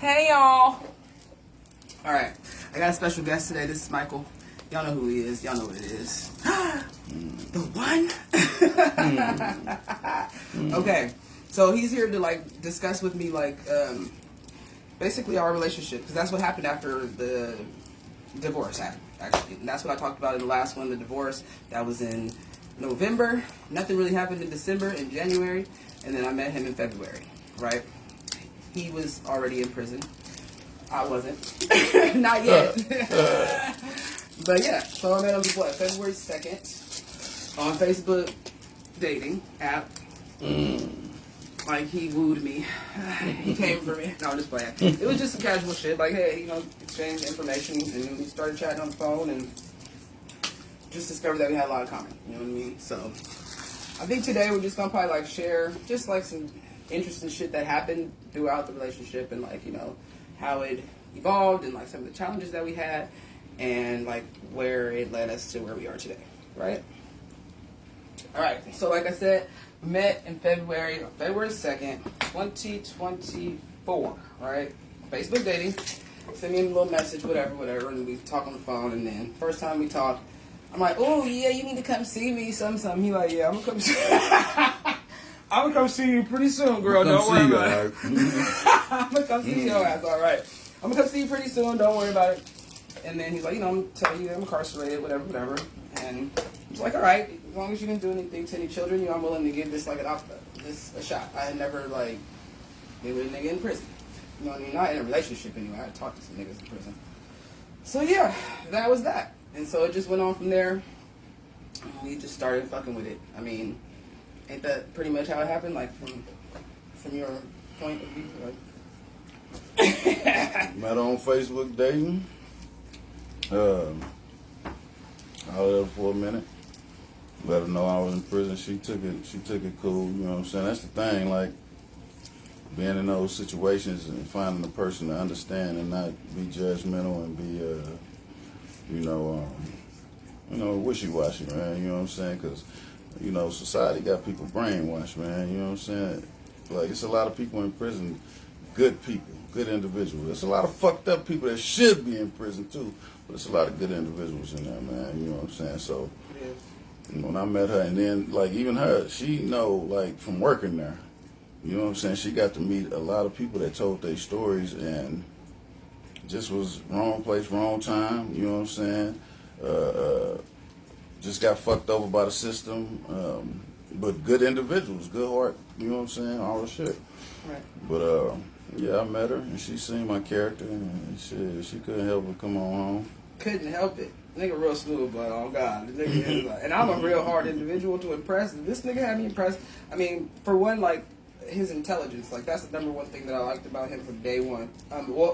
Hey y'all. Alright, I got a special guest today. This is Michael. Y'all know who he is. Y'all know what it is. The one? Okay, so he's here to like discuss with me like basically our relationship, because that's what happened after the divorce happened, actually. And that's what I talked about in the last one, the divorce. That was in November. Nothing really happened in December and January, and then I met him in February, right? He was already in prison. I wasn't. Not yet. But yeah, so I met him February 2nd on Facebook dating app. Like, he wooed me. He came for me. No, I'm just playing. It was just some casual shit. Like, hey, exchange information. And we started chatting on the phone and just discovered that we had a lot of common. You know what I mean? So, I think today we're just going to probably, like, share just, like, some interesting shit that happened throughout the relationship and, like, how it evolved and, like, some of the challenges that we had and, like, where it led us to where we are today. Right? All right. So, like I said, we met in February 2nd, 2024, right? Facebook dating. Send me a little message, whatever, and we talk on the phone, and then first time we talk, I'm like, oh, yeah, you need to come see me, something. He like, yeah, I'm going to come see I'm going to come see you pretty soon, girl, don't worry about it. I'm going to come see your ass, all right. I'm going to come see you pretty soon, don't worry about it. And then he's like, I'm telling you I'm incarcerated, whatever. And I was like, all right, as long as you didn't do anything to any children, I'm willing to give this like a shot. I had never like been with a nigga in prison. You know what I mean? Not in a relationship anyway. I had talked to some niggas in prison. So yeah, that was that. And so it just went on from there. We just started fucking with it. I mean, ain't that pretty much how it happened? Like from your point of view? Like... Met on Facebook dating. I was there for a minute. Let her know I was in prison. She took it cool, you know what I'm saying? That's the thing, like, being in those situations and finding a person to understand and not be judgmental and be, wishy-washy, man, you know what I'm saying? Because, society got people brainwashed, man, you know what I'm saying? Like, it's a lot of people in prison, good people, good individuals. There's a lot of fucked up people that should be in prison, too. But there's a lot of good individuals in there, man, you know what I'm saying? So, when I met her, and then, like, even her, she like, from working there, you know what I'm saying? She got to meet a lot of people that told their stories and just was wrong place, wrong time, you know what I'm saying? Just got fucked over by the system, but good individuals, good heart, you know what I'm saying? All the shit. Right. But, yeah, I met her, and she seen my character, and she couldn't help but come on home. Couldn't help it. Nigga real smooth, but oh god, the nigga is like, and I'm a real hard individual to impress. This nigga had me impressed. I mean, for one, like his intelligence, like that's the number one thing that I liked about him from day one.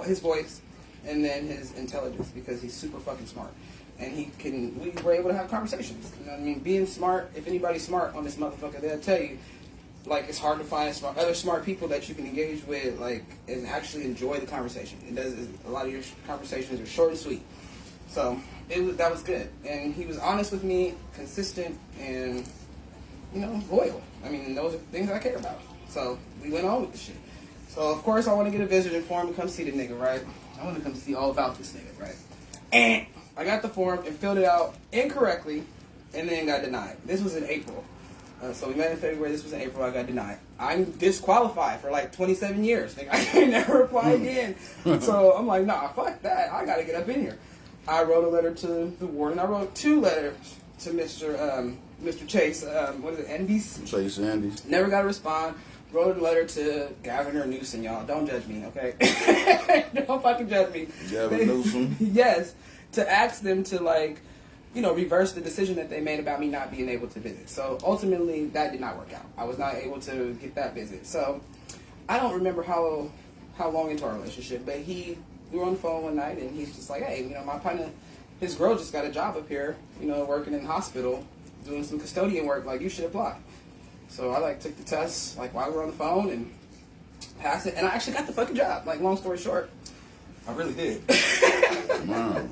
His voice, and then his intelligence, because he's super fucking smart, and we were able to have conversations. You know what I mean? Being smart. If anybody's smart on this motherfucker, they'll tell you. Like, it's hard to find other smart people that you can engage with, like, and actually enjoy the conversation. A lot of your conversations are short and sweet. So, that was good. And he was honest with me, consistent, and, loyal. I mean, those are things I care about. So, we went on with the shit. So, of course, I want to get a visiting form and come see the nigga, right? I want to come see all about this nigga, right? And I got the form and filled it out incorrectly, and then got denied. This was in April. So we met in February, this was in April, I got denied. I'm disqualified for like 27 years. Like, I never apply again. So I'm like, nah, fuck that. I gotta get up in here. I wrote a letter to the warden. I wrote 2 letters to Mr. Chase, what is it, Andes? Chase Andes. Never got a response. Wrote a letter to Governor Newsom, y'all. Don't judge me, okay? Don't fucking judge me. Gavin Newsom? Yes. To ask them to, like, reverse the decision that they made about me not being able to visit. So ultimately, that did not work out. I was not able to get that visit. So I don't remember how long into our relationship, but we were on the phone one night, and he's just like, hey, my partner, his girl just got a job up here, working in the hospital, doing some custodian work, like, you should apply. So I, like, took the test, like, while we were on the phone, and passed it, and I actually got the fucking job. Like, long story short, I really did. Wow.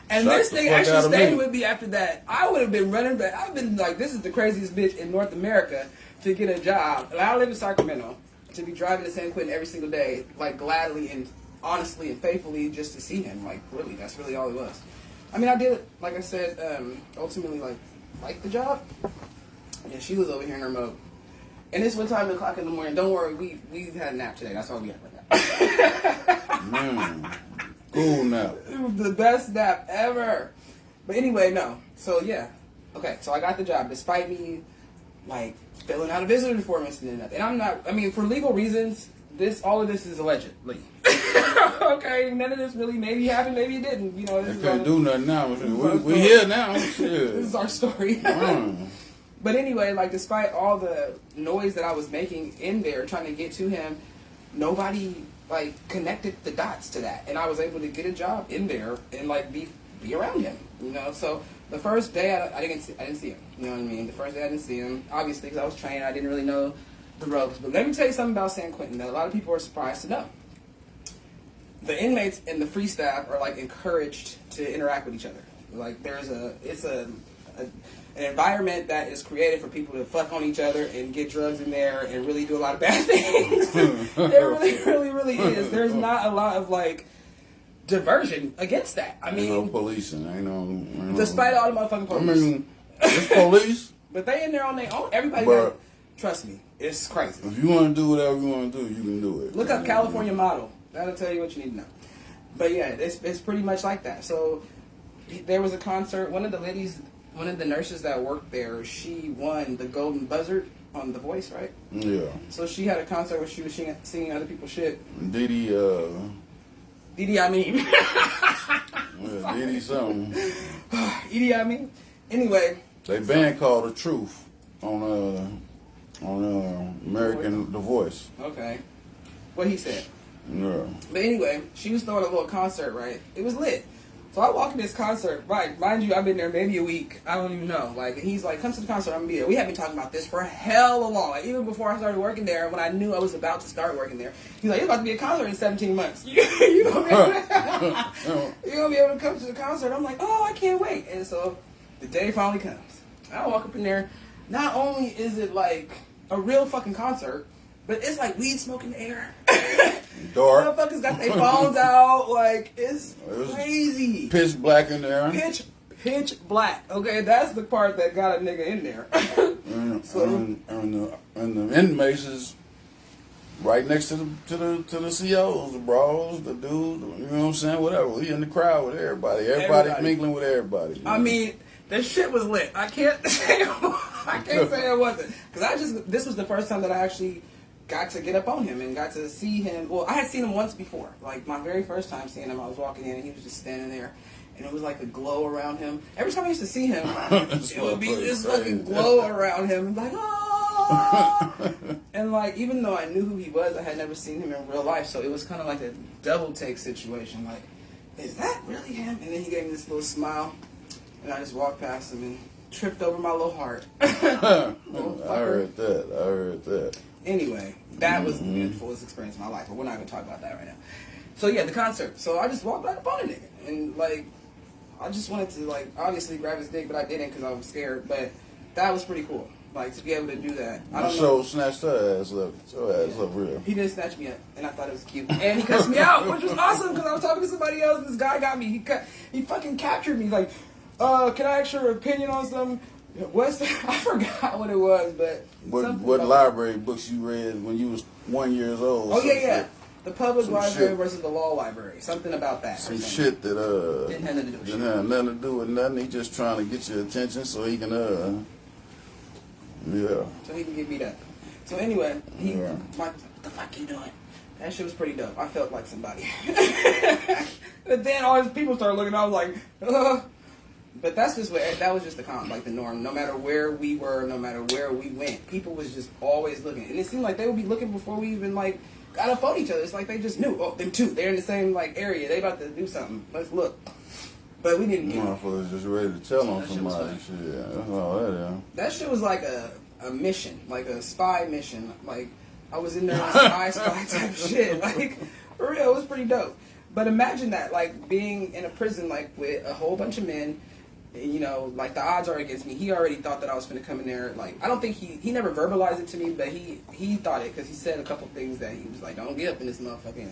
And this thing actually stayed with me after that. I would have been running back. I've been like, this is the craziest bitch in North America to get a job. And I live in Sacramento. to be driving to San Quentin every single day, like gladly and honestly and faithfully just to see him. Like really, that's really all it was. I mean, I did, like I said, ultimately like the job. Yeah, she was over here in her mode. And it's 2:00 in the morning. Don't worry, we had a nap today. That's all we had right now. Cool nap. It was the best nap ever. But anyway, no. So yeah. Okay, so I got the job despite me like filling out a visitor form and nothing. And I'm not, I mean, for legal reasons, all of this is allegedly. Okay, none of this really maybe happened, maybe it didn't. You know, They can't do nothing now. We here now. This is our story. But anyway, like despite all the noise that I was making in there trying to get to him, nobody like connected the dots to that, and I was able to get a job in there and like be around him. You know, so the first day I didn't see him. You know what I mean? The first day I didn't see him, obviously because I was trained, I didn't really know the ropes. But let me tell you something about San Quentin that a lot of people are surprised to know. The inmates and the free staff are like encouraged to interact with each other. Like it's an environment that is created for people to fuck on each other and get drugs in there and really do a lot of bad things. There really is. There's not a lot of like diversion against that. I mean, ain't no policing. Ain't no. Despite all the motherfucking police. I mean, it's police. But they in there on their own. Everybody But trust me, it's crazy. if you want to do whatever you want to do, you can do it. Look up California model. That'll tell you what you need to know. But yeah, it's pretty much like that. So there was a concert. One of the nurses that worked there, she won the Golden Buzzard on The Voice, right? Yeah. So she had a concert where she was singing other people's shit. Diddy, I mean. yeah, Diddy something. Edie, I mean. Anyway. They band called The Truth on American The Voice. Okay. What he said. Yeah. But anyway, she was throwing a little concert, right? It was lit. So I walk in this concert, right? Mind you, I've been there maybe a week. I don't even know. Like, he's like, come to the concert, I'm gonna be there. We have been talking about this for hella long. Like, even before I started working there, when I knew I was about to start working there, he's like, it's about to be a concert in 17 months. You're gonna be able to come to the concert. I'm like, oh, I can't wait. And so the day finally comes. I walk up in there. Not only is it like a real fucking concert, but it's like weed smoke in the air. Dark. Motherfuckers got their phones out. Like, it's crazy. Pitch black in there. Pitch black. Okay, that's the part that got a nigga in there. and the inmates is right next to the COs, the bros, the dudes, you know what I'm saying? Whatever. We in the crowd with everybody. Everybody mingling with everybody. I mean, this shit was lit. I can't say it wasn't. Because this was the first time that I actually got to get up on him and got to see him. Well, I had seen him once before. Like, my very first time seeing him, I was walking in and he was just standing there. And it was like a glow around him. Every time I used to see him, it would be this fucking glow around him. And like, oh! And like, even though I knew who he was, I had never seen him in real life. So it was kind of like a double take situation. Like, is that really him? And then he gave me this little smile. And I just walked past him and tripped over my little heart. I heard that. Anyway, that was the beautifulest experience of my life. But we're not going to talk about that right now. So yeah, the concert. So I just walked right up on a nigga. And like, I just wanted to like, obviously grab his dick, but I didn't because I was scared. But that was pretty cool. Like, to be able to do that. I don't know. Snatched her ass up. Her ass up real. He did snatch me up, and I thought it was cute. And he cussed me out, which was awesome because I was talking to somebody else. And this guy got me. He fucking captured me. Like, can I ask your opinion on something? I forgot what it was, but what library books you read when you was 1 year old? Oh yeah. The public library versus the law library. Something about that. Some shit that didn't have nothing to do with didn't have nothing to do with nothing. He just trying to get your attention so he can So he can get beat up. So anyway, what the fuck you doing? That shit was pretty dope. I felt like somebody. But then all these people started looking. I was like, But that was just the norm. No matter where we were, no matter where we went, people was just always looking. And it seemed like they would be looking before we even like got up on each other. It's like they just knew. Oh, them two. They're in the same like area. They about to do something. Let's look. But we didn't. Motherfuckers just ready to tell on somebody. Shit, that's all that is. That shit was like a mission, like a spy mission. Like I was in there on spy type shit. Like for real, it was pretty dope. But imagine that, like being in a prison like with a whole bunch of men. you know, like the odds are against me. He already thought that I was gonna come in there. Like, I don't think he never verbalized it to me, but he thought it because he said a couple things that he was like, don't get up in this motherfucking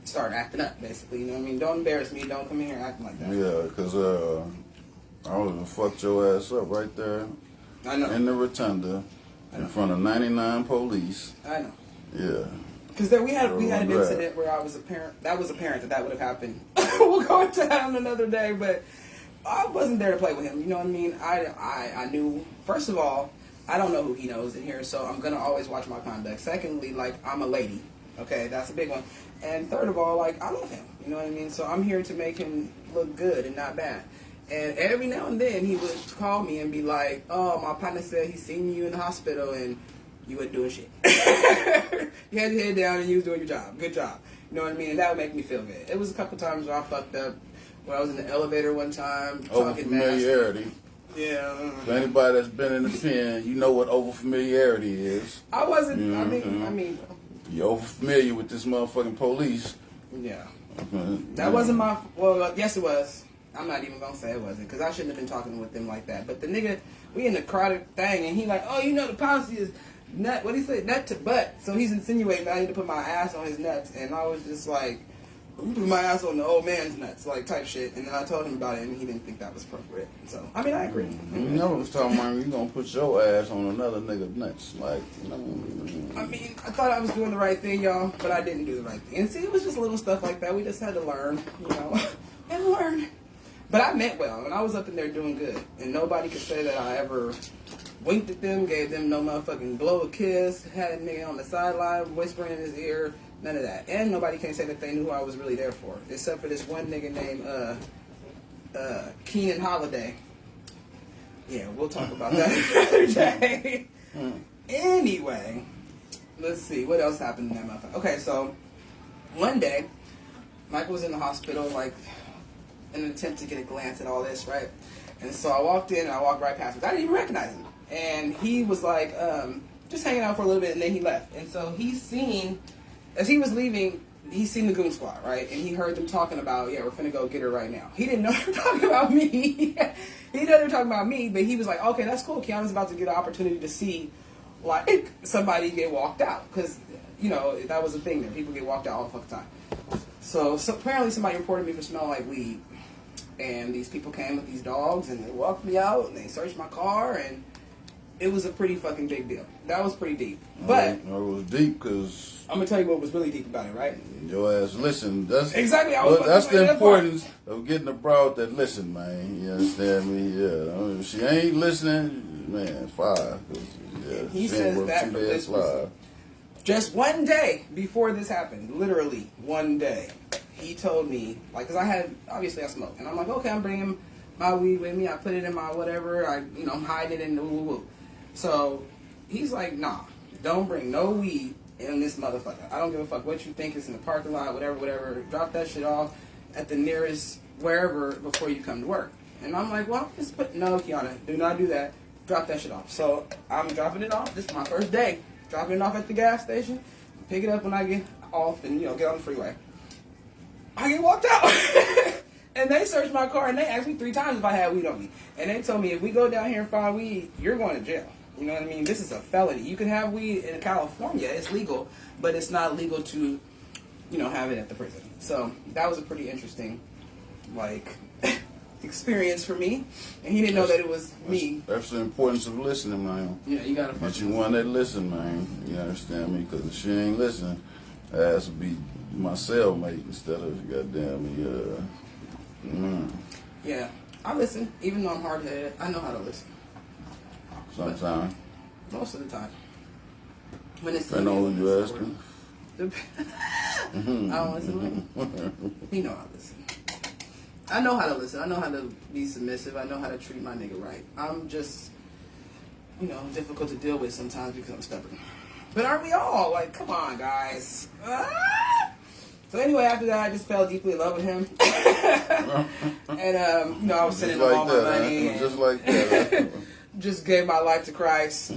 start acting up, basically. You know what I mean? Don't embarrass me. Don't come in here acting like that. Yeah, because I would have fucked your ass up right there I know. in the rotunda in front of 99 police. I know. Yeah. Because we had an incident where I was apparent that would have happened. We'll go into that on another day, but I wasn't there to play with him. You know what I mean? I knew, first of all, I don't know who he knows in here, so I'm gonna always watch my conduct. Secondly, like, I'm a lady. Okay, that's a big one. And third of all, like, I love him. You know what I mean? So I'm here to make him look good and not bad. And every now and then he would call me and be like, "Oh, my partner said he's seen you in the hospital and you weren't doing shit. You had your head down and you was doing your job. Good job." You know what I mean? And that would make me feel good. It was a couple times where I fucked up. When I was in the elevator one time, talking familiarity. Yeah. For anybody that's been in the pen, you know what over familiarity is. I wasn't. Mm-hmm. I mean. You're over familiar with this motherfucking police. Yeah. Mm-hmm. That wasn't my. Well, yes, it was. I'm not even gonna say it wasn't because I shouldn't have been talking with them like that. But the nigga, we in the crowded thing, and he like, "Oh, you know the policy is nut." What he say? Nut to butt. So he's insinuating that I need to put my ass on his nuts, and I was just like, "I'm putting my ass on the old man's nuts," like type shit. And then I told him about it, and he didn't think that was appropriate. So I mean, I agree. You never was talking about you gonna put your ass on another nigga's nuts, like. I mean, I thought I was doing the right thing, y'all, but I didn't do the right thing. And see, it was just little stuff like that. We just had to learn, you know, and learn. But I meant well, and I was up in there doing good. And nobody could say that I ever winked at them, gave them no motherfucking blow a kiss, had a nigga on the sideline whispering in his ear, none of that. And nobody can say that they knew who I was really there for, except for this one nigga named Keenan Holiday. Yeah, we'll talk about that another day. Anyway, let's see, what else happened in that motherfucker? Okay, so one day, Michael was in the hospital, like, in an attempt to get a glance at all this, right? And so I walked in and I walked right past him. I didn't even recognize him. And he was like, just hanging out for a little bit, and then he left. And so as he was leaving, he seen the Goon Squad, right? And he heard them talking about, yeah, we're finna go get her right now. He didn't know they were talking about me. He knew they were talking about me, but he was like, okay, that's cool. Keanu's about to get an opportunity to see, like, somebody get walked out. Because, you know, that was a thing there. People get walked out all the fucking time. So apparently somebody reported me for smelling like weed. And these people came with these dogs, and they walked me out, and they searched my car, and it was a pretty fucking big deal. That was pretty deep. But it was deep because I'm gonna tell you what was really deep about it, right? Your ass listen. That's exactly. That's the importance of getting a broad that listen, man. You understand me? Yeah. I mean, if she ain't listening, man, fire. Yeah, he says that from this was just one day before this happened. Literally one day. He told me, like, because I smoke. And I'm like, okay, I'm bringing my weed with me. I put it in my whatever. I'm hiding it in the woo-woo. So he's like, nah, don't bring no weed in this motherfucker. I don't give a fuck what you think. It's in the parking lot, whatever. Drop that shit off at the nearest wherever before you come to work. And I'm like, well, just no, Kiana, do not do that. Drop that shit off. So I'm dropping it off. This is my first day. Dropping it off at the gas station. Pick it up when I get off and, get on the freeway. I get walked out. And they searched my car and they asked me 3 times if I had weed on me. And they told me, if we go down here and find weed, you're going to jail. You know what I mean? This is a felony. You can have weed in California. It's legal, but it's not legal to, have it at the prison. So that was a pretty interesting, experience for me. And he didn't know that it was me. That's the importance of listening, man. Yeah, you got to get you one that listen, man. You understand me? Because if she ain't listening, it has to be my cellmate instead of goddamn Yeah, I listen. Even though I'm hard-headed, I know how to listen. Sometimes. Most of the time. When it's I know when you asking. I don't listen. He know I listen. I know how to listen. I know how to be submissive. I know how to treat my nigga right. I'm just, difficult to deal with sometimes because I'm stubborn. But aren't we all? Like, come on, guys. So anyway, after that, I just fell deeply in love with him. And, I was sending him all my money. Just like that. Just gave my life to Christ.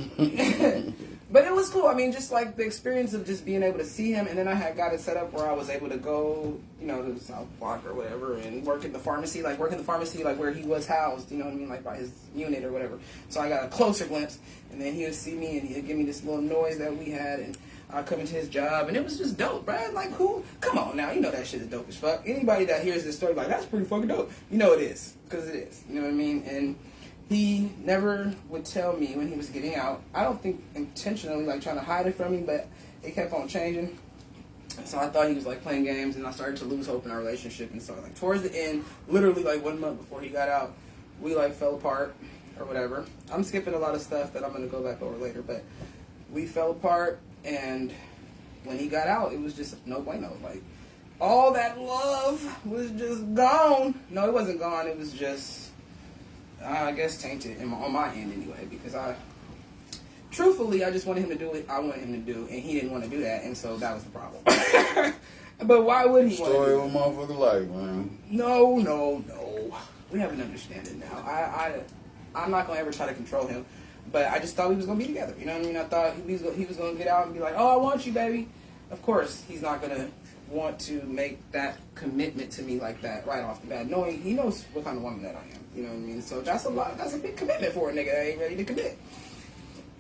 But it was cool. I mean, just like the experience of just being able to see him, and then I had got it set up where I was able to go, you know, to the South Block or whatever, and work in the pharmacy, like where he was housed, you know what I mean, like by his unit or whatever. So I got a closer glimpse, and then he would see me, and he'd give me this little noise that we had, and I'd come into his job, and it was just dope, bro. Like, who? Come on now, you know that shit is dope as fuck. Anybody that hears this story, like, that's pretty fucking dope. You know it is, because it is. You know what I mean? And he never would tell me when he was getting out. I don't think intentionally, like, trying to hide it from me, but it kept on changing. So I thought he was, like, playing games, and I started to lose hope in our relationship. And so, like, towards the end, literally, like, 1 month before he got out, we, like, fell apart or whatever. I'm skipping a lot of stuff that I'm going to go back over later, but we fell apart, and when he got out, it was just no bueno. Like, all that love was just gone. No, it wasn't gone. It was just, I guess, tainted on my end anyway, because truthfully, I just wanted him to do what I wanted him to do, and he didn't want to do that, and so that was the problem. But why would he want to do Story that? of a motherfucker life, man. No. We have an understanding now. I'm not going to ever try to control him, but I just thought we was going to be together. You know what I mean? I thought he was going to get out and be like, oh, I want you, baby. Of course, he's not going to want to make that commitment to me like that right off the bat, knowing he knows what kind of woman that I am. You know what I mean? So that's a big commitment for a nigga that ain't ready to commit.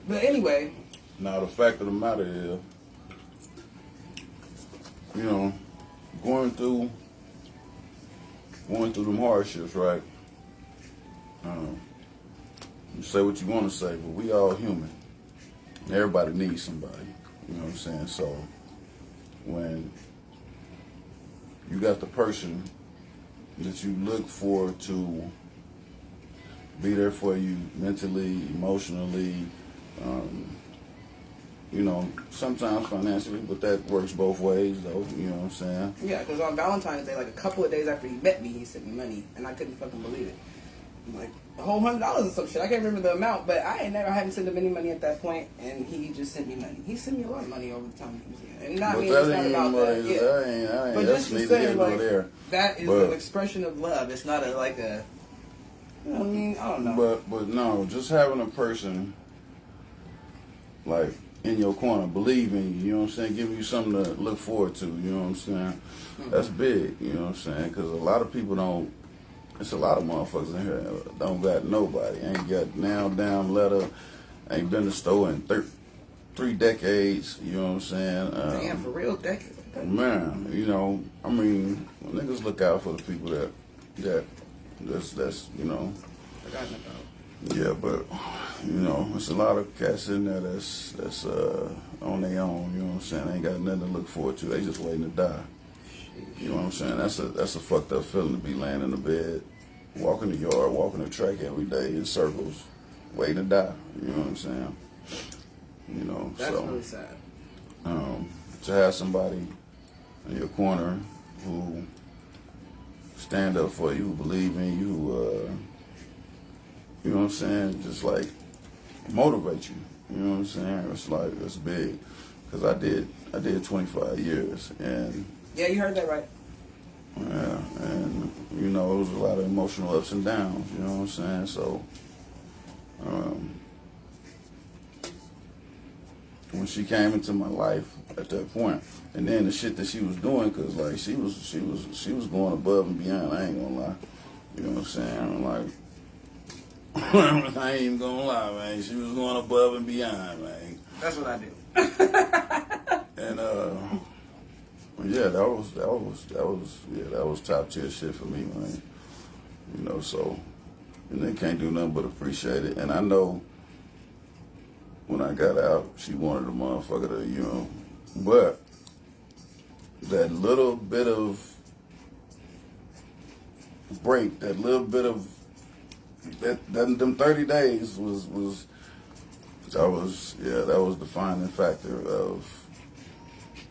But anyway. Now, the fact of the matter is, you know, going through them hardships, right? You say what you want to say, but we all human. Everybody needs somebody. You know what I'm saying? So when you got the person that you look for to be there for you mentally, emotionally, you know, sometimes financially, but that works both ways, though. You know what I'm saying? Yeah, because on Valentine's Day, like a couple of days after he met me, he sent me money, and I couldn't fucking believe it. Like a whole $100 or some shit. I can't remember the amount, but I hadn't sent him any money at that point, and he just sent me money. He sent me a lot of money over the time he was here, and not But me. that It's not ain't about money. that. Yeah. That ain't. But That's just to neither say, here nor like, there. that is But- an expression of love. It's not like a. You know what I mean? I don't know. But no, just having a person like in your corner, believing you, you know what I'm saying, giving you something to look forward to, you know what I'm saying? Mm-hmm. That's big, you know what I'm saying? Because a lot of people don't. It's a lot of motherfuckers in here that don't got nobody, ain't got now down letter, ain't been to the store in 3 decades, you know what I'm saying? Damn, for real, decades. Man, you know, I mean, niggas look out for the people that's you know. Forgotten about. Yeah, but you know, there's a lot of cats in there that's on their own. You know what I'm saying? They ain't got nothing to look forward to. They just waiting to die. You know what I'm saying? That's a fucked up feeling to be laying in the bed, walking the yard, walking the track every day in circles, waiting to die. You know what I'm saying? You know, That's so really sad. to have somebody in your corner who stand up for you, who believe in you, you know what I'm saying, just like motivate you. You know what I'm saying? It's like, it's big. Because I did 25 years, and Yeah, you heard that right. yeah, and you know, it was a lot of emotional ups and downs, you know what I'm saying? So when she came into my life at that point, and then the shit that she was doing, cause like she was going above and beyond. I ain't gonna lie, you know what I'm saying? I'm like, I ain't even gonna lie, man. She was going above and beyond, man. That's what I do. And yeah, that was top tier shit for me, man. You know, so and they can't do nothing but appreciate it. And I know when I got out, she wanted a motherfucker to, you know, but that little bit of break, that little bit of them 30 days was that was the defining factor of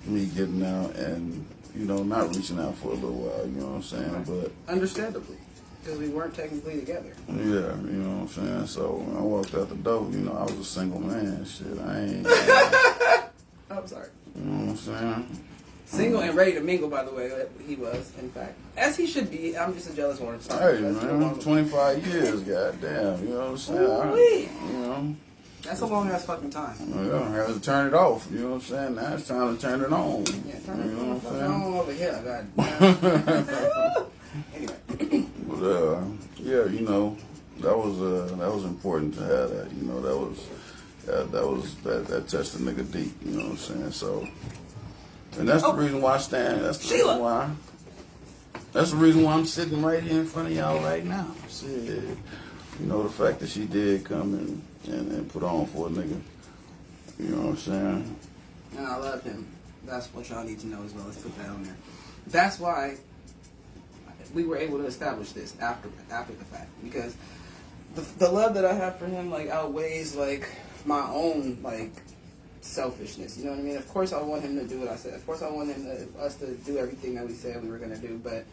me getting out and, you know, not reaching out for a little while, you know what I'm saying? But Understandably, because we weren't technically together. yeah, you know what I'm saying? So when I walked out the door, you know, I was a single man. Shit, I ain't. I'm sorry. You know what I'm saying? Single and ready to mingle, by the way, he was, in fact. As he should be. I'm just a jealous one. Hey, man, 25 years, goddamn. You know what I'm saying? Ooh-wee. You know, That's a long ass fucking time. Yeah, I had to turn it off. You know what I'm saying? Now it's time to turn it on. Yeah, turn it you know what I'm saying? on over here. Anyway. But yeah, you know, that was important to have that. You know, that touched the nigga deep. You know what I'm saying? So, and that's the reason why I stand. That's the reason why. That's the reason why I'm sitting right here in front of y'all right now. Shit. You know, the fact that she did come and put on for a nigga. You know what I'm saying? And I love him. That's what y'all need to know as well. Let's put that on there. That's why we were able to establish this after the fact. Because the love that I have for him, like, outweighs, like, my own, like, selfishness. You know what I mean? Of course I want him to do what I said. Of course I want us to do everything that we said we were going to do. But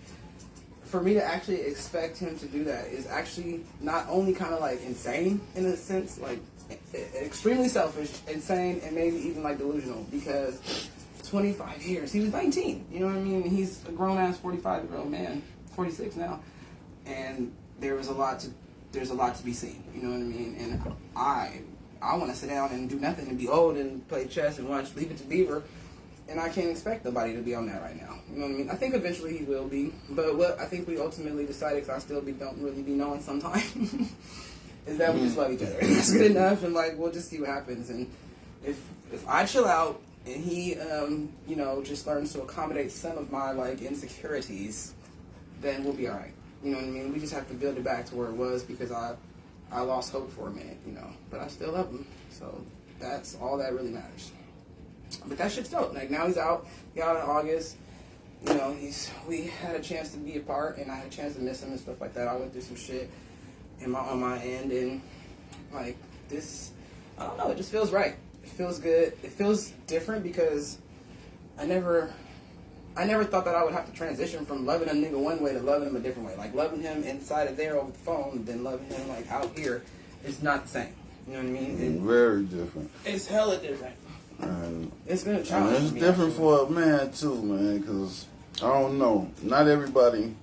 for me to actually expect him to do that is actually not only kind of like insane in a sense, like extremely selfish, insane, and maybe even like delusional, because 25 years, he was 19, you know what I mean? He's a grown-ass 45-year-old man, 46 now, and there's a lot to be seen, you know what I mean? And I want to sit down and do nothing and be old and play chess and watch Leave It to Beaver, and I can't expect nobody to be on that right now. You know what I mean? I think eventually he will be, but what I think we ultimately decided, because I still don't really be knowing sometimes, is that we just love each other. That's good enough, and like we'll just see what happens. And if I chill out and he, you know, just learns to accommodate some of my like insecurities, then we'll be all right. You know what I mean? We just have to build it back to where it was, because I lost hope for a minute, you know, but I still love him. So that's all that really matters. But that shit's dope. Like, now he's out in August. You know, we had a chance to be apart, and I had a chance to miss him and stuff like that. I went through some shit on my end, and like this, I don't know, it just feels right. It feels good. It feels different, because I never thought that I would have to transition from loving a nigga one way to loving him a different way. Like, loving him inside of there over the phone, then loving him like out here is not the same. You know what I mean? Very different. It's hella different. And it's been a challenge. It's different for a man too, man, because I don't know. Not everybody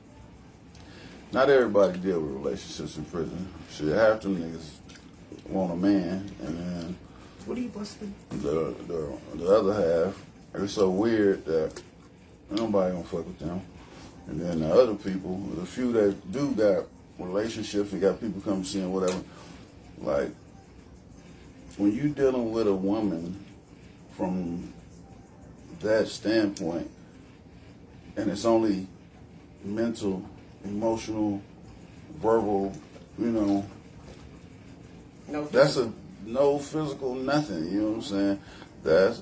deal with relationships in prison. Shit, half them niggas want a man, and then what are you busting? The other half, it's so weird that nobody gonna fuck with them. And then the other people, the few that do got relationships and got people come see them, whatever, like, when you dealing with a woman from that standpoint, and it's only mental, emotional, verbal, you know, that's no physical nothing, you know what I'm saying?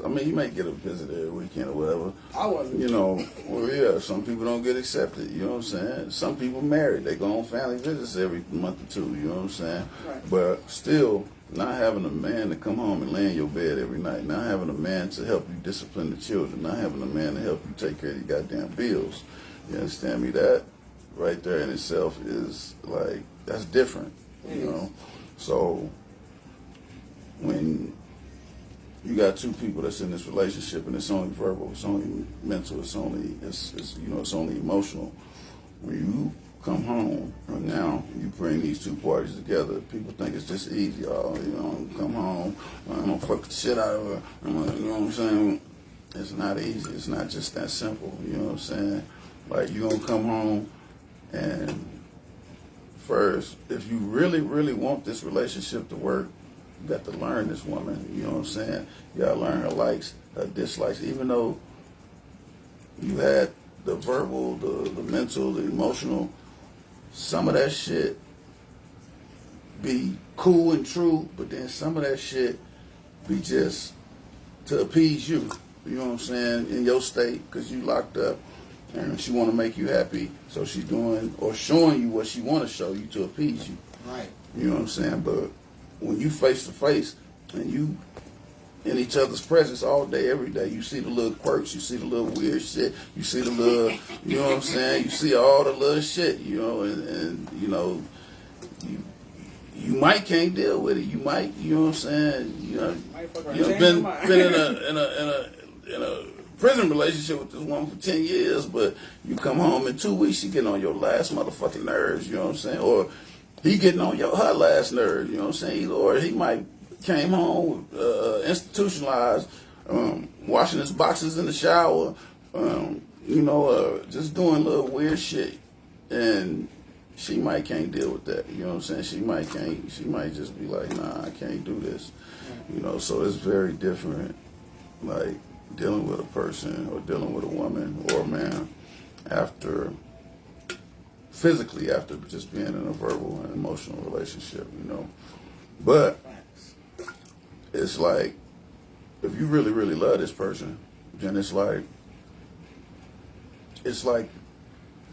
I mean, you may get a visit every weekend or whatever. I wasn't. You know, well, yeah, some people don't get accepted, you know what I'm saying? Some people married, they go on family visits every month or two, you know what I'm saying? Right. But still, not having a man to come home and lay in your bed every night, not having a man to help you discipline the children, not having a man to help you take care of your goddamn bills. You understand me? That right there in itself is like, that's different, you know? So when you got two people that's in this relationship and it's only verbal, it's only mental, it's only emotional. When you come home and now you bring these two parties together, people think it's just easy. Oh, you know, come home, I'm gonna fuck the shit out of her. You know what I'm saying? It's not easy. It's not just that simple. You know what I'm saying? Like, you gonna come home and first, if you really, really want this relationship to work, you got to learn this woman, you know what I'm saying? You got to learn her likes, her dislikes, even though you had the verbal, the mental, the emotional, some of that shit be cool and true, but then some of that shit be just to appease you, you know what I'm saying, in your state, because you locked up, and she want to make you happy, so she's doing or showing you what she want to show you to appease you. Right. You know what I'm saying? But when you face to face and you in each other's presence all day, every day, you see the little quirks, you see the little weird shit, you see the little, you know what I'm saying? You see all the little shit, you know, and you know, you might can't deal with it. You might, you know what I'm saying? You know, been in a prison relationship with this woman for 10 years, but you come home in 2 weeks, she getting on your last motherfucking nerves, you know what I'm saying? Or he getting on her last nerves, you know what I'm saying? Or he might came home institutionalized, washing his boxes in the shower, just doing little weird shit, and she might can't deal with that. You know what I'm saying? She might just be like, nah, I can't do this. So it's very different, like dealing with a person or dealing with a woman or a man after just being in a verbal and emotional relationship, But it's like, if you really, really love this person, then it's like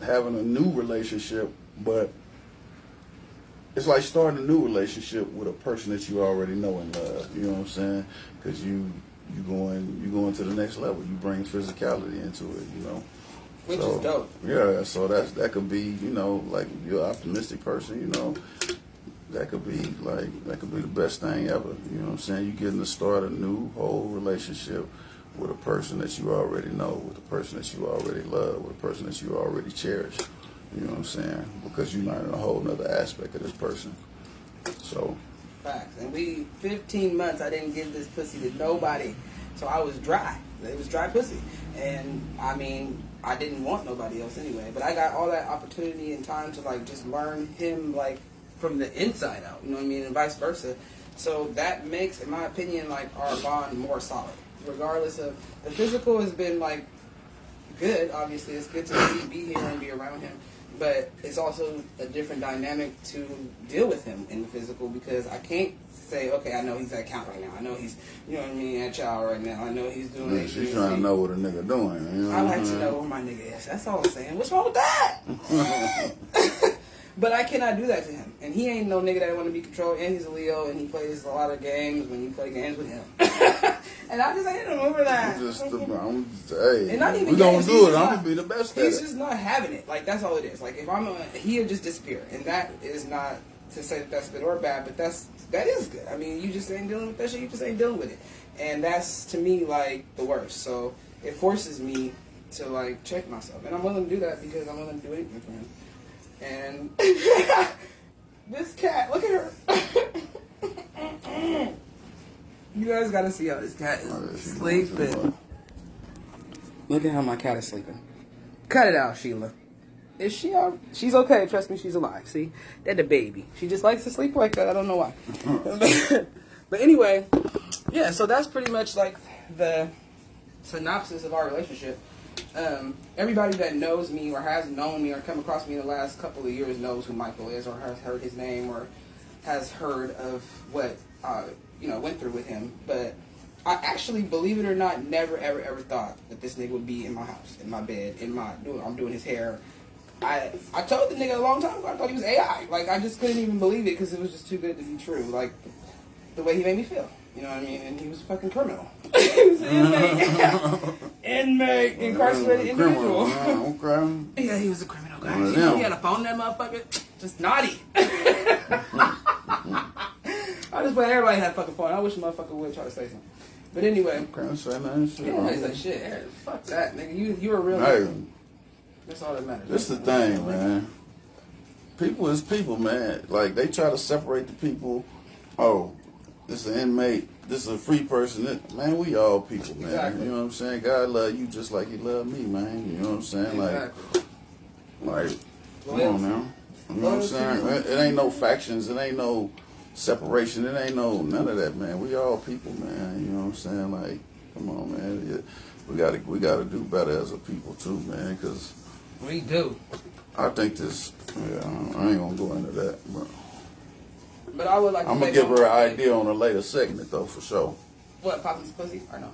having a new relationship, but it's like starting a new relationship with a person that you already know and love. You know what I'm saying? Because you going to the next level. You bring physicality into it. Which is dope. Yeah, so that could be, like if you're an optimistic person, that could be the best thing ever. You know what I'm saying? You getting to start a new whole relationship with a person that you already know, with a person that you already love, with a person that you already cherish. You know what I'm saying? Because you learn a whole nother aspect of this person. So. Facts. And 15 months, I didn't give this pussy to nobody. So I was dry. It was dry pussy. And I mean, I didn't want nobody else anyway. But I got all that opportunity and time to like just learn him like from the inside out. You know what I mean? And vice versa. So that makes, in my opinion, like our bond more solid. Regardless of the physical has been like good. Obviously, it's good to be here and be around him. But it's also a different dynamic to deal with him in the physical because I can't say, okay, I know he's at count right now. I know he's, you know what I mean, at child right now. I know he's doing it. She's trying to know what a nigga doing. You know I like to know where my nigga is. That's all I'm saying. What's wrong with that? But I cannot do that to him. And he ain't no nigga that want to be controlled. And he's a Leo and he plays a lot of games when you play games with him. And I just ain't over that. Hey, and not even we gonna do it. I'm gonna be the best at it. He's just not having it. Like, that's all it is. Like, if he'll just disappear. And that is not to say that that's good or bad, but that is good. I mean, you just ain't dealing with that shit. You just ain't dealing with it. And that's, to me, like, the worst. So it forces me to, like, check myself. And I'm willing to do that because I'm willing to do anything for him. And this cat, look at her. You guys gotta see how this cat is sleeping. Look at how my cat is sleeping. Cut it out, Sheila. Is she all? She's okay. Trust me, she's alive. See, that's the baby. She just likes to sleep like that. I don't know why. But anyway, yeah. So that's pretty much like the synopsis of our relationship. Everybody that knows me or has known me or come across me in the last couple of years knows who Michael is or has heard his name or has heard of what went through with him. But I actually, believe it or not, never ever thought that this nigga would be in my house, in my bed, I'm doing his hair. I told the nigga a long time ago I thought he was AI. Like, I just couldn't even believe it because it was just too good to be true. Like, the way he made me feel. You know what I mean? And he was a fucking criminal. He was an inmate, incarcerated individual. Yeah, he was a criminal guy. You know, he had a phone, that motherfucker. Just naughty. I just play everybody had a fucking phone. I wish a motherfucker would try to say something. But anyway. Can't say nothing. Shit. Yeah, he's like, shit, fuck that, nigga. You a real nigga. That's all that matters. This is the thing, man. People is people, man. Like, they try to separate the people. Oh, this is an inmate. This is a free person. Man, we all people, man. Exactly. You know what I'm saying? God love you just like he love me, man. You know what I'm saying? Exactly. Like, come on now. You know what I'm saying? It ain't no factions. It ain't no separation. It ain't no none of that, man. We all people, man. You know what I'm saying? Like, come on, man. We gotta do better as a people too, man. Because we do. I think this. Yeah, I ain't gonna go into that, but I would like. I'm gonna give her an idea on a later segment, though, for sure. What, popping some pussy or no?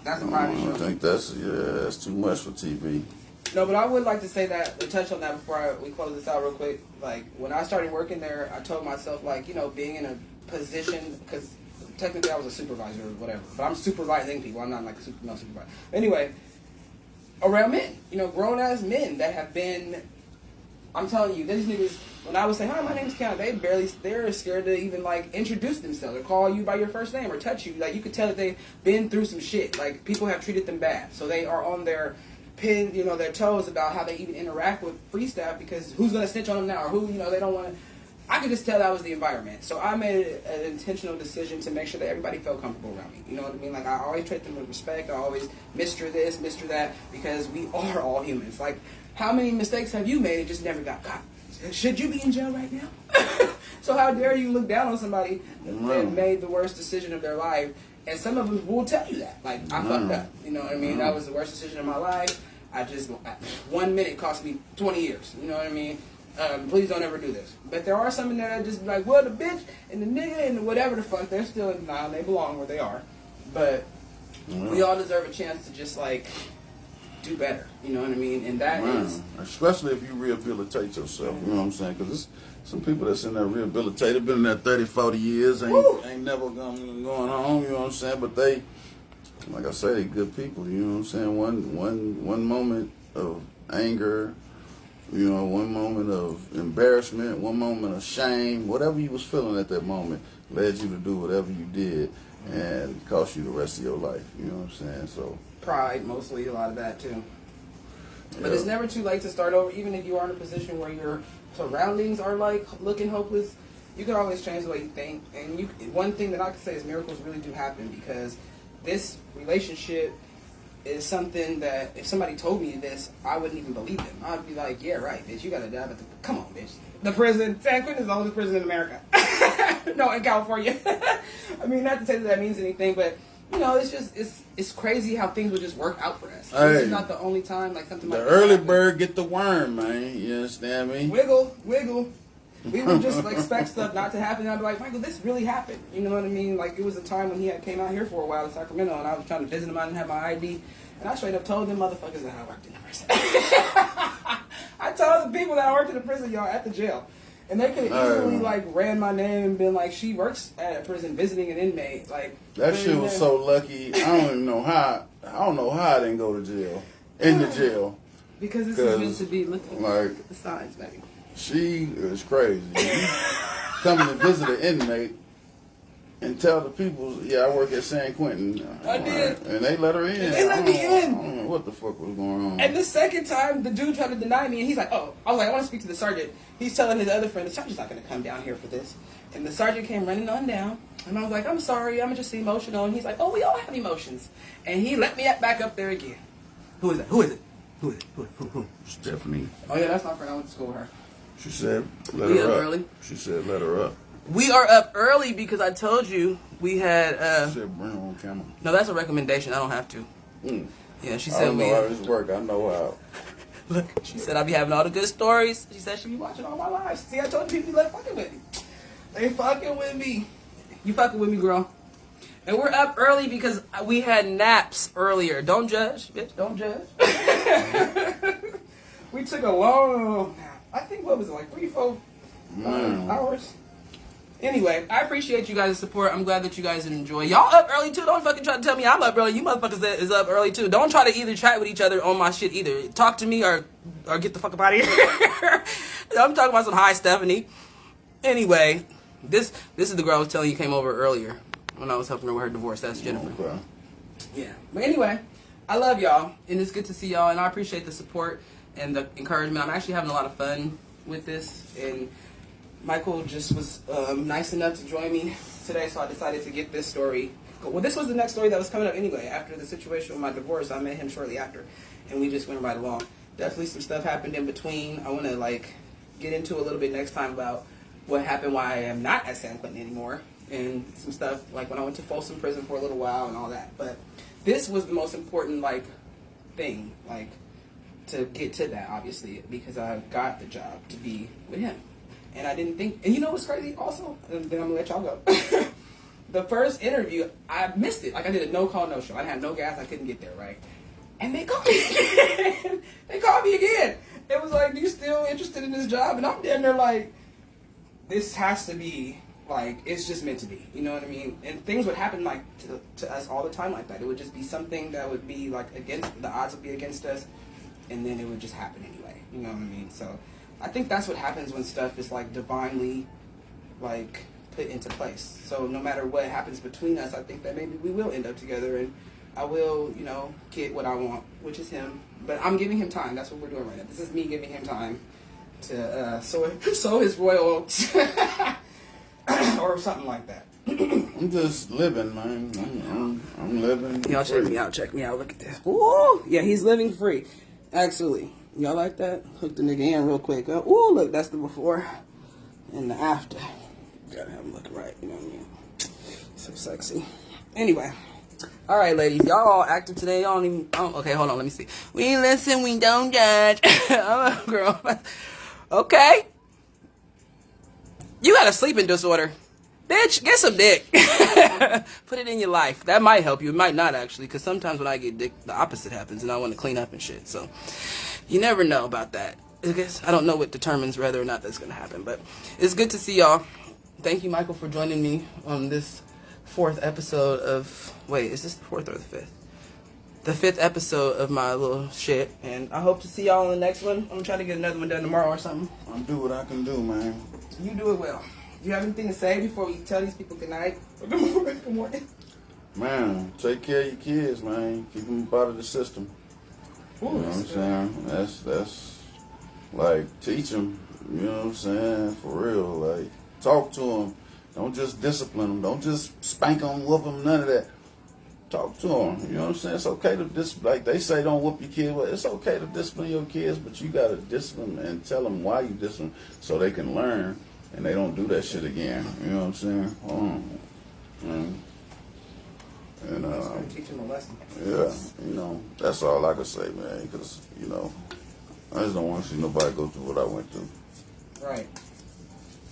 That's a private show. I think that's too much for TV. No, but I would like to say that, to touch on that before we close this out real quick. Like, when I started working there, I told myself, like, being in a position, because technically I was a supervisor or whatever, but I'm supervising people. I'm not like a supervisor. Anyway, around men, grown ass men that have been. I'm telling you, these niggas, when I was saying, hi, my name's Keanu, they're scared to even, like, introduce themselves or call you by your first name or touch you. Like, you could tell that they've been through some shit. Like, people have treated them bad. So they are on their their toes about how they even interact with free staff because who's going to snitch on them now? Or who, they don't want to I could just tell that was the environment. So I made an intentional decision to make sure that everybody felt comfortable around me. You know what I mean? Like, I always treat them with respect. I always Mr. this, Mr. that, because we are all humans. Like, how many mistakes have you made and just never got caught? Should you be in jail right now? So how dare you look down on somebody that made the worst decision of their life? And some of them will tell you that. Like, I fucked up. You know what I mean? That was the worst decision of my life. 1 minute cost me 20 years. You know what I mean? Please don't ever do this. But there are some in there that just be like, well, the bitch and the nigga and whatever the fuck, they're still in denial. They belong where they are. But we all deserve a chance to just, like, do better. You know what I mean? And that is... Especially if you rehabilitate yourself. You know what I'm saying? Because there's some people that's in there rehabilitated, been in there 30, 40 years, ain't never going home, you know what I'm saying? But they, like I say, they good people, you know what I'm saying? One moment of anger, you know, one moment of embarrassment, one moment of shame, whatever you was feeling at that moment led you to do whatever you did and cost you the rest of your life, you know what I'm saying? So pride, mostly, a lot of that too. But it's never too late to start over, even if you are in a position where your surroundings are like looking hopeless. You can always change the way you think. And one thing that I can say is miracles really do happen, because this relationship is something that if somebody told me this, I wouldn't even believe them. I'd be like, yeah, right, bitch, you got a job at come on, bitch. The prison, San Quentin is the oldest prison in America. No, in California. I mean, not to say that means anything, but you know, it's just, it's crazy how things would just work out for us. Hey, this is not the only time, like, something like that. The early bird get the worm, man. You understand me? Wiggle. We would just like, expect stuff not to happen, and I'd be like, Michael, this really happened. You know what I mean? Like, it was a time when he came out here for a while in Sacramento, and I was trying to visit him. I didn't have my ID, and I straight up told them motherfuckers that I worked in the prison. I told the people that I worked in the prison, y'all, at the jail. And they could have easily, like, ran my name and been like, she works at a prison visiting an inmate. Like, that shit was so lucky. I don't even know how. I don't know how I didn't go to jail. In the jail. Because this is meant to be looking like at the signs, baby. She is crazy. Coming to visit an inmate and tell the people, yeah, I work at San Quentin. I did. And they let her in. They let me in. I don't know what the fuck was going on. And the second time, the dude tried to deny me, and he's like, oh. I was like, I want to speak to the sergeant. He's telling his other friend, the sergeant's not going to come down here for this. And the sergeant came running on down. And I was like, I'm sorry, I'm just emotional. And he's like, oh, we all have emotions. And he let me back up there again. Who is that? Who is it? Who? Stephanie. Oh, yeah, that's my friend. I went to school with her. She said, let her up. Early? She said, let her up. We are up early because I told you we had... She said, bring her on camera. No, that's a recommendation. I don't have to. Yeah, she said I don't know how this work. I know how. Look, she said I'll be having all the good stories. She said she'll be watching all my lives. See, I told you people be fucking with me. They fucking with me. You fucking with me, girl. And we're up early because we had naps earlier. Don't judge, bitch. Don't judge. We took a long nap. I think, what was it, like 3-4 hours? Anyway, I appreciate you guys' support. I'm glad that you guys enjoy. Y'all up early too. Don't fucking try to tell me I'm up early. You motherfuckers is up early too. Don't try to either chat with each other on my shit either. Talk to me or get the fuck up out of here. I'm talking about some hi, Stephanie. Anyway, this is the girl I was telling you came over earlier when I was helping her with her divorce. That's Jennifer. Okay. Yeah. But anyway, I love y'all, and it's good to see y'all, and I appreciate the support and the encouragement. I'm actually having a lot of fun with this, and Michael just was nice enough to join me today, so I decided to get this story. Well, this was the next story that was coming up anyway. After the situation with my divorce, I met him shortly after, and we just went right along. Definitely some stuff happened in between. I want to, like, get into a little bit next time about what happened, why I am not at San Quentin anymore, and some stuff, like when I went to Folsom Prison for a little while and all that. But this was the most important, like, thing, like, to get to that, obviously, because I got the job to be with him. And I didn't think, and you know what's crazy also? And then I'm gonna let y'all go. The first interview, I missed it. Like, I did a no-call, no-show. I had no gas, I couldn't get there, right? And they called me again. They called me again. It was like, you still interested in this job? And I'm there and they're like, this has to be, like, it's just meant to be. You know what I mean? And things would happen, like, to us all the time like that. It would just be something that would be, like, against, the odds would be against us, and then it would just happen anyway. You know what I mean? So I think that's what happens when stuff is, like, divinely, like, put into place. So no matter what happens between us, I think that maybe we will end up together, and I will, you know, get what I want, which is him. But I'm giving him time. That's what we're doing right now. This is me giving him time to sow his royal oats or something like that. I'm just living, man. I'm living. Y'all check me out. Check me out. Look at this. Ooh, yeah, he's living free. Absolutely. Y'all like that? Hook the nigga in real quick. Ooh, look, that's the before and the after. Gotta have him look right. You know what I mean? So sexy. Anyway. All right, ladies. Y'all all active today. Y'all don't even... okay, hold on. Let me see. We listen. We don't judge. I'm a girl. Okay. You got a sleeping disorder. Bitch, get some dick. Put it in your life. That might help you. It might not, actually, because sometimes when I get dick, the opposite happens, and I want to clean up and shit. So, you never know about that. I guess I don't know what determines whether or not that's going to happen, but it's good to see y'all. Thank you, Michael, for joining me on this 4th episode of... Wait, is this the 4th or the 5th? The 5th episode of my little shit, and I hope to see y'all in the next one. I'm going to try to get another one done tomorrow or something. I'll do what I can do, man. You do it well. You have anything to say before we tell these people good night? Good morning. Man, take care of your kids, man. Keep them part of the system. Ooh, you know what I'm saying? That's like, teach them, you know what I'm saying? For real, like, talk to them. Don't just discipline them. Don't just spank them, whoop them, none of that. Talk to them, you know what I'm saying? It's okay to like they say, don't whoop your kids. Well, it's okay to discipline your kids, but you got to discipline and tell them why you discipline so they can learn. And they don't do that shit again. You know what I'm saying? And teach them a lesson. yeah, you know, that's all I can say, man. Because, you know, I just don't want to see nobody go through what I went through. Right.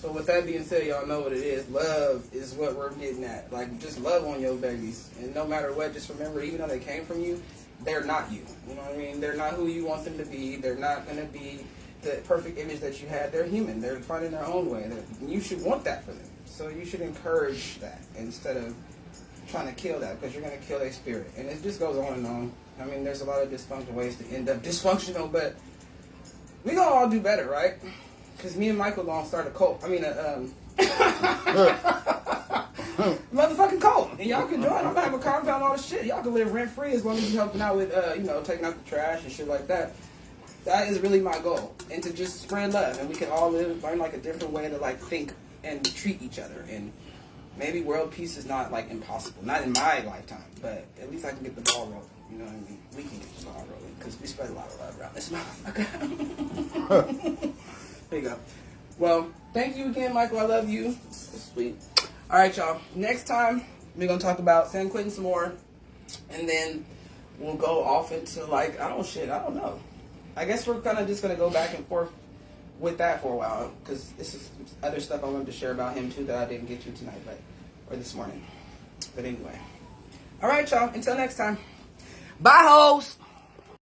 So with that being said, y'all know what it is. Love is what we're getting at. Like, just love on your babies. And no matter what, just remember, even though they came from you, they're not you. You know what I mean? They're not who you want them to be. They're not going to be the perfect image that you had. They're human. They're finding their own way. You should want that for them. So you should encourage that instead of trying to kill that, because you're going to kill their spirit. And it just goes on and on. I mean, there's a lot of dysfunctional ways to end up dysfunctional, but we going to all do better, right? Because me and Michael going to start a cult. I mean, motherfucking cult. And y'all can join. I'm going to have a compound, all this shit. Y'all can live rent-free as long as you helping out with, taking out the trash and shit like that. That is really my goal, and to just spread love, and we can all learn like a different way to like think and treat each other, and maybe world peace is not like impossible, not in my lifetime, but at least I can get the ball rolling. You know what I mean? We can get the ball rolling because we spread a lot of love around this motherfucker. There you go. Well, thank you again, Michael. I love you. That's sweet. All right, y'all. Next time we're gonna talk about San Quentin some more, and then we'll go off into like I don't know. I guess we're kind of just going to go back and forth with that for a while, because this is other stuff I wanted to share about him too that I didn't get to tonight, or this morning. But anyway. All right, y'all. Until next time. Bye, hoes.